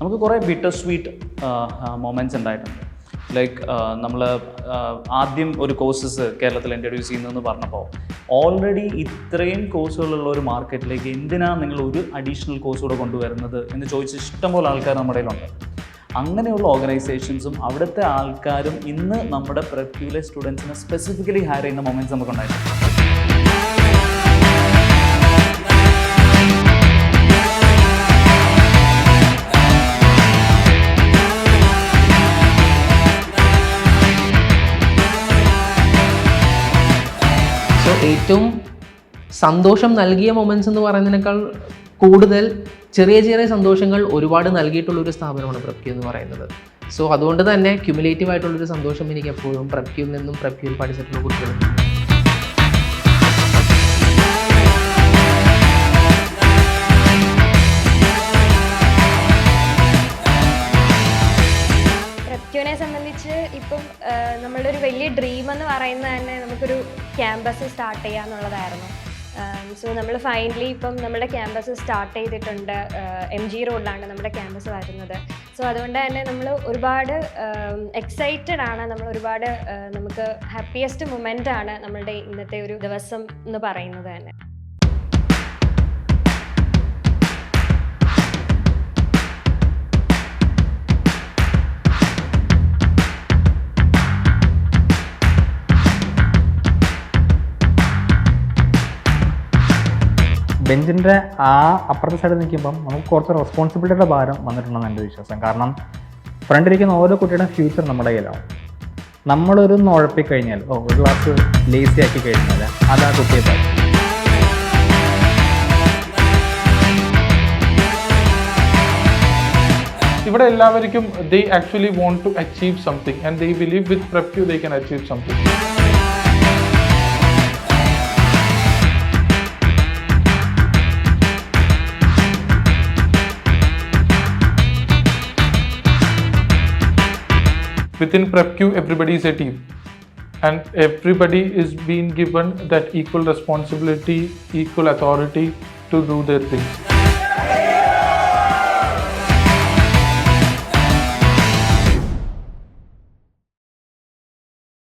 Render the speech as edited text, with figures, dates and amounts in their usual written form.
നമുക്ക് കുറേ bitter sweet moments ഉണ്ടായിട്ടുണ്ട്. ലൈക്ക് നമ്മൾ ആദ്യം ഒരു കോഴ്സസ് കേരളത്തിൽ ഇൻട്രൊഡ്യൂസ് ചെയ്യുന്നതെന്ന് പറഞ്ഞപ്പോൾ ഓൾറെഡി ഇത്രയും കോഴ്സുകളുള്ള ഒരു മാർക്കറ്റിലേക്ക് എന്തിനാണ് നിങ്ങൾ ഒരു അഡീഷണൽ കോഴ്സ് കൂടെ കൊണ്ടുവരുന്നത് എന്ന് ചോദിച്ച് ഇഷ്ടംപോലെ ആൾക്കാർ നമ്മുടെ കയ്യിലുണ്ട്. അങ്ങനെയുള്ള ഓർഗനൈസേഷൻസും അവിടുത്തെ ആൾക്കാരും ഇന്ന് നമ്മുടെ പ്രെപ്യൂലെ സ്റ്റുഡൻസിനെ സ്പെസിഫിക്കലി ഹയർ ചെയ്യുന്ന മൊമെൻറ്റ്സ് നമുക്കുണ്ടായിട്ടുണ്ട്. ഏറ്റവും സന്തോഷം നൽകിയ മൊമെൻറ്റ്സ് എന്ന് പറയുന്നതിനേക്കാൾ കൂടുതൽ ചെറിയ ചെറിയ സന്തോഷങ്ങൾ ഒരുപാട് നൽകിയിട്ടുള്ളൊരു സ്ഥാപനമാണ് പ്രെപ്ക്യൂ എന്ന് പറയുന്നത്. സോ അതുകൊണ്ട് തന്നെ ക്യുമുലേറ്റീവ് ആയിട്ടുള്ളൊരു സന്തോഷം എനിക്ക് എപ്പോഴും പ്രെപ്ക്യൂവിൽ നിന്നും പ്രെപ്ക്യൂവിൽ പഠിച്ചിട്ടുള്ള കുട്ടികളുണ്ട്. പ്രെപ്ക്യൂവിനെ സംബന്ധിച്ച് ഇപ്പം നമ്മളുടെ ഒരു വലിയ ഡ്രീം എന്ന് പറയുന്നത് തന്നെ നമുക്കൊരു ക്യാമ്പസ് സ്റ്റാർട്ട് ചെയ്യുക എന്നുള്ളതായിരുന്നു. സോ നമ്മൾ ഫൈനലി ഇപ്പം നമ്മുടെ ക്യാമ്പസ് സ്റ്റാർട്ട് ചെയ്തിട്ടുണ്ട്. MG റോഡിലാണ് നമ്മുടെ ക്യാമ്പസ് വരുന്നത്. സോ അതുകൊണ്ട് തന്നെ നമ്മൾ ഒരുപാട് എക്സൈറ്റഡ് ആണ്. നമ്മൾ ഒരുപാട് നമുക്ക് ഹാപ്പിയസ്റ്റ് മൊമെൻ്റ് ആണ് നമ്മളുടെ ഇന്നത്തെ ഒരു ദിവസം എന്ന് പറയുന്നത് തന്നെ. ബെഞ്ചിൻ്റെ ആ അപ്പുറത്തെ സൈഡിൽ നിൽക്കുമ്പം നമുക്ക് കുറച്ച് റെസ്പോൺസിബിലിറ്റിയുടെ ഭാരം വന്നിട്ടുണ്ടെന്ന് എൻ്റെ വിശ്വാസം. കാരണം ഫ്രണ്ടിരിക്കുന്ന ഓരോ കുട്ടിയുടെ ഫ്യൂച്ചർ നമ്മുടെ കയ്യിലാവും. നമ്മളൊരു ഉഴപ്പിക്കഴിഞ്ഞാൽ ഒരു ക്ലാസ് ലേസി ആക്കി കഴിഞ്ഞാൽ അത് ആ കുട്ടിയെ പറയും. ഇവിടെ എല്ലാവർക്കും they actually want to achieve something and they believe with PrepQ they can achieve something. Within PrepQ, everybody is a team, and everybody is being given that equal responsibility, equal authority to do their things.